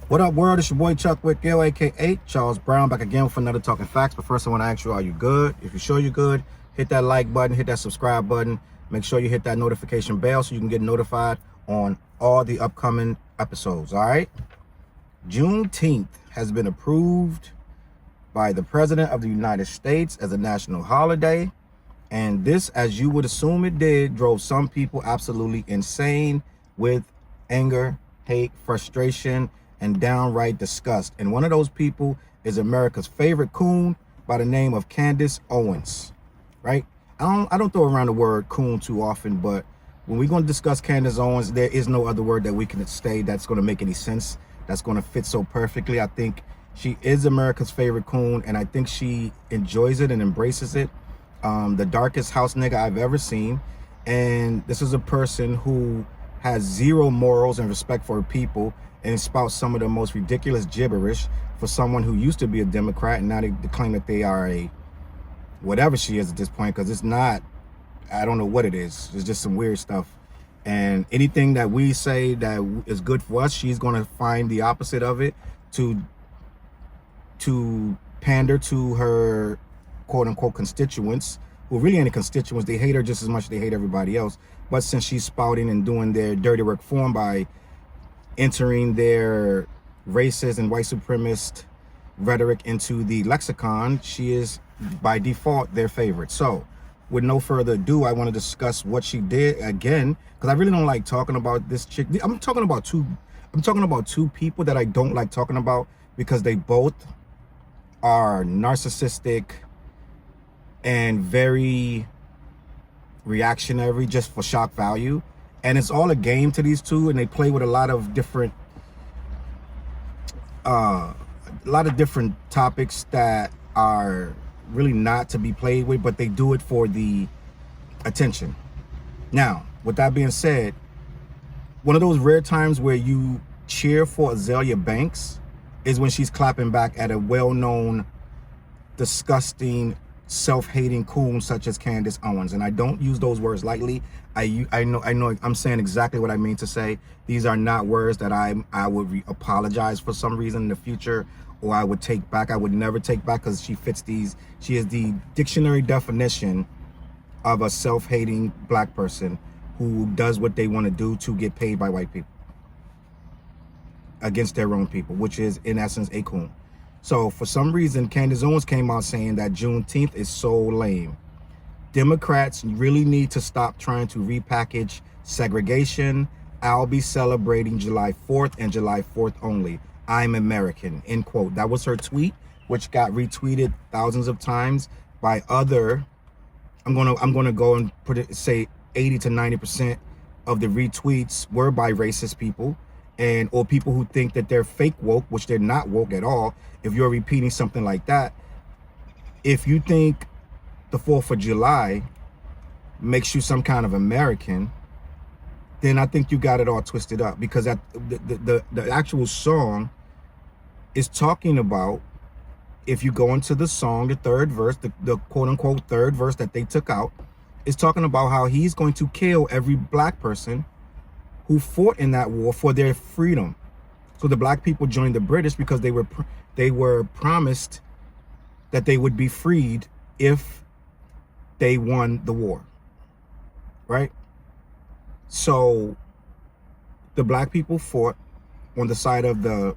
What up, world? It's your boy Chuck with Gil, aka Charles Brown, back again with another Talking Facts. But first, I want to ask you, are you good? If you're sure you're good, hit that like button, hit that subscribe button. Make sure you hit that notification bell so you can get notified on all the upcoming episodes, all right? Juneteenth has been approved by the President of the United States as a national holiday. And this, as you would assume it did, drove some people absolutely insane with anger, hate, frustration, and downright disgust. And one of those people is America's favorite coon by the name of Candace Owens, right? I don't throw around the word coon too often, but when we're going to discuss Candace Owens, there is no other word that we can say that's going to make any sense, that's going to fit so perfectly. I think she is America's favorite coon, and I think she enjoys it and embraces it. The darkest house nigga I've ever seen. And this is a person who has zero morals and respect for her people and spouts some of the most ridiculous gibberish for someone who used to be a Democrat, and now they claim that they are a whatever she is at this point, because it's not, I don't know what it is. It's just some weird stuff. And anything that we say that is good for us, she's going to find the opposite of it to pander to her quote-unquote constituents, who really ain't constituents. They hate her just as much as they hate everybody else. But since she's spouting and doing their dirty work for them by entering their racist and white supremacist rhetoric into the lexicon, she is by default their favorite. So with no further ado, I want to discuss what she did again, because I really don't like talking about this chick. I'm talking about two people that I don't like talking about, because they both are narcissistic and very reactionary just for shock value. And it's all a game to these two, and they play with a lot of different topics that are really not to be played with, but they do it for the attention. Now, with that being said, one of those rare times where you cheer for Azealia Banks is when she's clapping back at a well-known, disgusting, self-hating coon such as Candace Owens. And I don't use those words lightly. I know I'm saying exactly what I mean to say. These are not words that I would apologize for some reason in the future, or I would take back. I would never take back, because she fits these. She is the dictionary definition of a self-hating black person who does what they want to do to get paid by white people against their own people, which is in essence a coon. So for some reason, Candace Owens came out saying that Juneteenth is so lame. Democrats really need to stop trying to repackage segregation. I'll be celebrating July 4th and July 4th only. I'm American, end quote. That was her tweet, which got retweeted thousands of times by other, I'm gonna go and put it, say 80 to 90% of the retweets were by racist people, and or people who think that they're fake woke, which they're not woke at all. If you're repeating something like that, if you think the 4th of July makes you some kind of American, then I think you got it all twisted up, because the actual song is talking about, if you go into the song, the third verse, the quote-unquote third verse that they took out, is talking about how he's going to kill every black person who fought in that war for their freedom. So the black people joined the British because they were promised that they would be freed if they won the war, right? So the black people fought on the side of the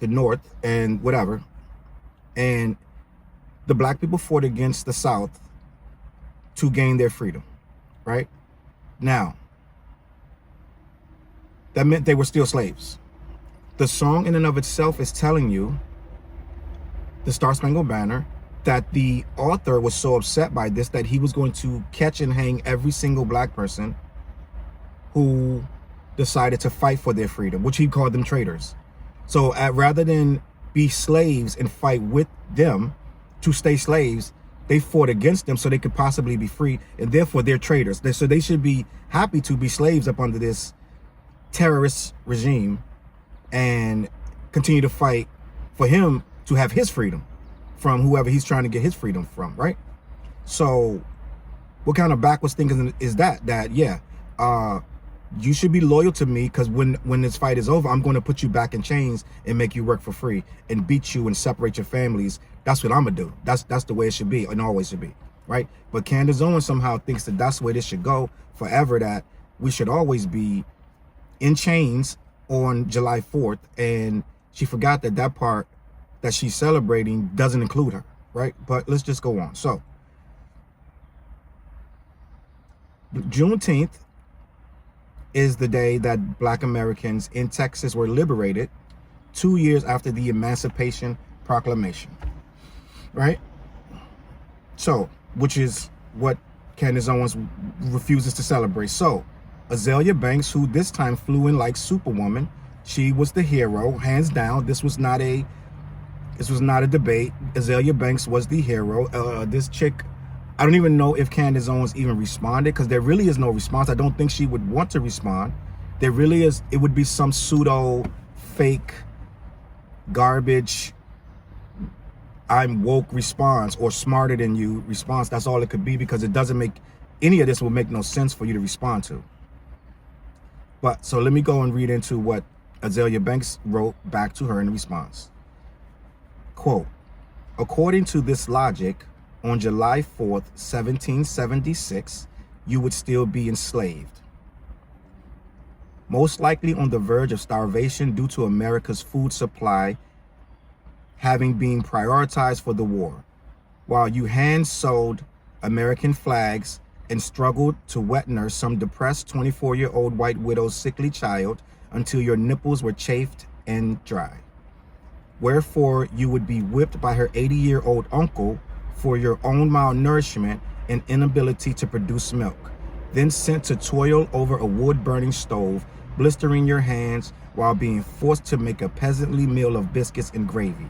North and whatever, and the black people fought against the South to gain their freedom, right? Now, that meant they were still slaves. The song in and of itself is telling you, the Star Spangled Banner, that the author was so upset by this that he was going to catch and hang every single black person who decided to fight for their freedom, which he called them traitors. So rather than be slaves and fight with them to stay slaves, they fought against them so they could possibly be free, and therefore they're traitors. So they should be happy to be slaves up under this terrorist regime and continue to fight for him to have his freedom from whoever he's trying to get his freedom from, right? So what kind of backwards thinking is that? Yeah, you should be loyal to me, because when this fight is over, I'm going to put you back in chains and make you work for free and beat you and separate your families. That's what I'm gonna do. That's the way it should be and always should be, right? But Candace Owens somehow thinks that that's the way this should go forever, that we should always be in chains on July 4th, and she forgot that that part that she's celebrating doesn't include her, right? But let's just go on. So Juneteenth is the day that Black Americans in Texas were liberated 2 years after the Emancipation Proclamation, right? So, which is what Candace Owens refuses to celebrate. So, Azealia Banks, who this time flew in like Superwoman, she was the hero, hands down. This was not a debate. Azealia Banks was the hero. This chick, I don't even know if Candace Owens even responded, because there really is no response. I don't think she would want to respond. There really is. It would be some pseudo fake garbage I'm woke response or smarter than you response. That's all it could be, because it doesn't make, any of this will make no sense for you to respond to. But so let me go and read into what Azealia Banks wrote back to her in response. Quote, according to this logic, on July 4th, 1776, you would still be enslaved. Most likely on the verge of starvation due to America's food supply having been prioritized for the war, while you hand-sewed American flags and struggled to wet nurse some depressed 24-year-old white widow's sickly child until your nipples were chafed and dry. Wherefore you would be whipped by her 80-year-old uncle for your own malnourishment and inability to produce milk, then sent to toil over a wood-burning stove, blistering your hands while being forced to make a peasantly meal of biscuits and gravy.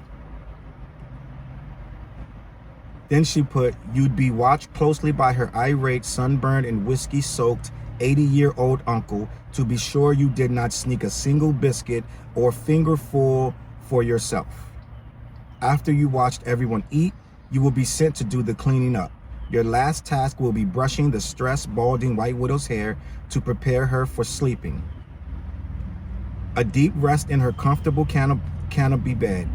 Then she put, you'd be watched closely by her irate, sunburned, and whiskey-soaked 80-year-old uncle to be sure you did not sneak a single biscuit or fingerful for yourself. After you watched everyone eat, you will be sent to do the cleaning up. Your last task will be brushing the stressed, balding white widow's hair to prepare her for sleeping. A deep rest in her comfortable canopy bed.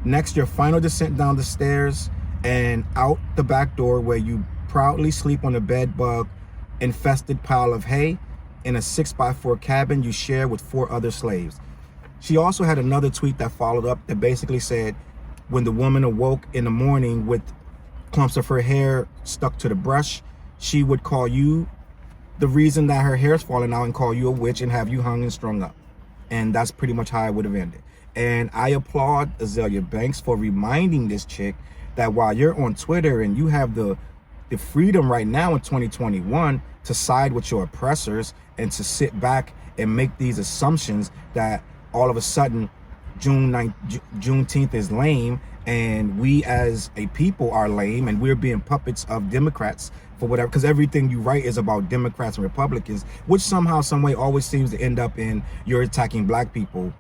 Next, your final descent down the stairs and out the back door, where you proudly sleep on a bed-bug infested pile of hay in a 6x4 cabin you share with 4 other slaves. She also had another tweet that followed up that basically said, when the woman awoke in the morning with clumps of her hair stuck to the brush, she would call you the reason that her hair's falling out and call you a witch and have you hung and strung up. And that's pretty much how it would have ended. And I applaud Azealia Banks for reminding this chick that while you're on Twitter and you have the freedom right now in 2021 to side with your oppressors and to sit back and make these assumptions that all of a sudden Juneteenth is lame and we as a people are lame and we're being puppets of Democrats for whatever, because everything you write is about Democrats and Republicans, which somehow, some way always seems to end up in you're attacking Black people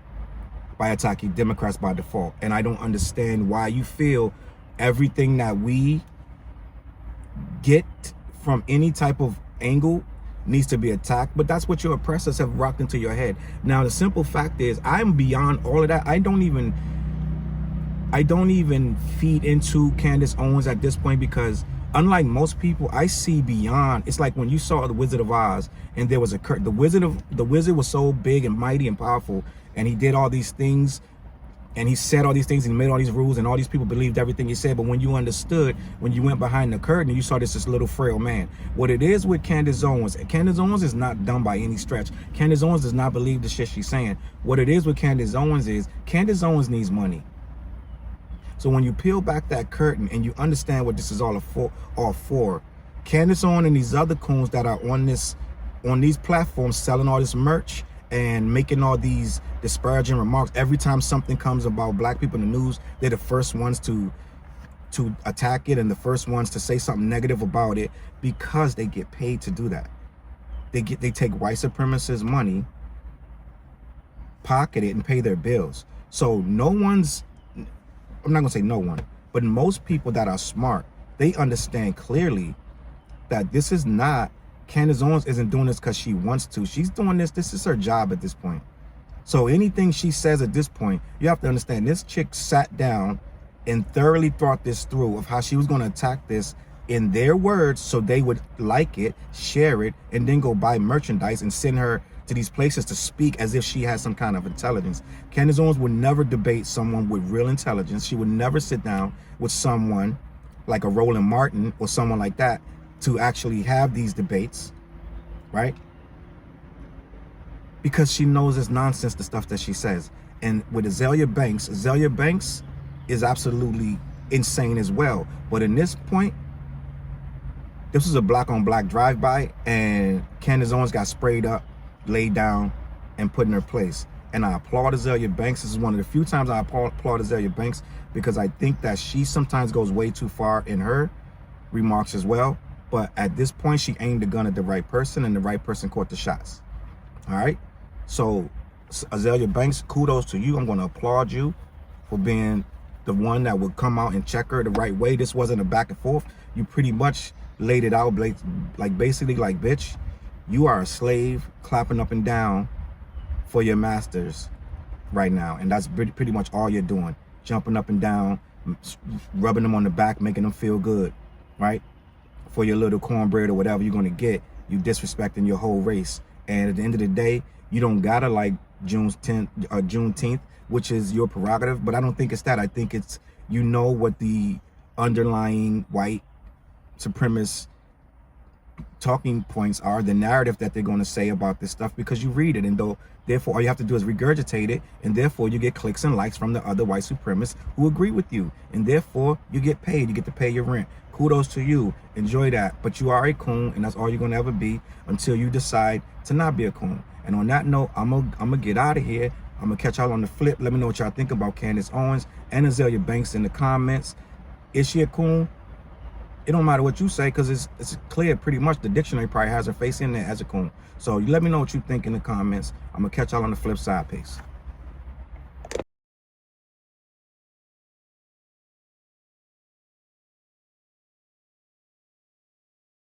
by attacking Democrats by default. And I don't understand why you feel everything that we get from any type of angle needs to be attacked, but that's what your oppressors have rocked into your head. Now, the simple fact is, I'm beyond all of that. I don't even feed into Candace Owens at this point, because unlike most people, I see beyond. It's like when you saw The Wizard of Oz and there was a curtain. The wizard was so big and mighty and powerful, and he did all these things, and he said all these things, and he made all these rules, and all these people believed everything he said. But when you understood, when you went behind the curtain, you saw this little frail man. What it is with Candace Owens is not dumb by any stretch. Candace Owens does not believe the shit she's saying. What it is with Candace Owens is, Candace Owens needs money. So when you peel back that curtain and you understand what this is all for, Candace Owens and these other coons that are on these platforms selling all this merch and making all these disparaging remarks, every time something comes about Black people in the news, they're the first ones to attack it and the first ones to say something negative about it, because they get paid to do that. They take white supremacists' money, pocket it, and pay their bills. So no one's, I'm not gonna say no one, but most people that are smart, they understand clearly that this is not Candace Owens isn't doing this because she wants to. She's doing this. This is her job at this point. So anything she says at this point, you have to understand this chick sat down and thoroughly thought this through of how she was going to attack this in their words so they would like it, share it, and then go buy merchandise and send her to these places to speak as if she has some kind of intelligence. Candace Owens would never debate someone with real intelligence. She would never sit down with someone like a Roland Martin or someone like that to actually have these debates, right? Because she knows it's nonsense, the stuff that she says. And with Azealia Banks is absolutely insane as well. But in this point, this was a black on black drive-by, and Candace Owens got sprayed up, laid down, and put in her place. And I applaud Azealia Banks. This is one of the few times I applaud Azealia Banks, because I think that she sometimes goes way too far in her remarks as well. But at this point, she aimed the gun at the right person, and the right person caught the shots. All right? So, Azealia Banks, kudos to you. I'm going to applaud you for being the one that would come out and check her the right way. This wasn't a back and forth. You pretty much laid it out, like basically like, bitch, you are a slave clapping up and down for your masters right now. And that's pretty much all you're doing. Jumping up and down, rubbing them on the back, making them feel good, right? For your little cornbread or whatever you're going to get. You disrespecting your whole race. And at the end of the day, you don't gotta like Juneteenth, which is your prerogative, but I don't think it's that. I think it's, you know, what the underlying white supremacist talking points are, the narrative that they're going to say about this stuff, because you read it, and therefore all you have to do is regurgitate it, and therefore you get clicks and likes from the other white supremacists who agree with you, and therefore you get paid. You get to pay your rent. Kudos to you. Enjoy that. But you are a coon, and that's all you're going to ever be until you decide to not be a coon. And on that note, I'm gonna get out of here. I'm gonna catch y'all on the flip. Let me know what y'all think about Candace Owens and Azealia Banks in the comments. Is she a coon? It don't matter what you say, because it's clear pretty much. The dictionary probably has her face in there as a coon. So you let me know what you think in the comments. I'm gonna catch y'all on the flip side. Peace.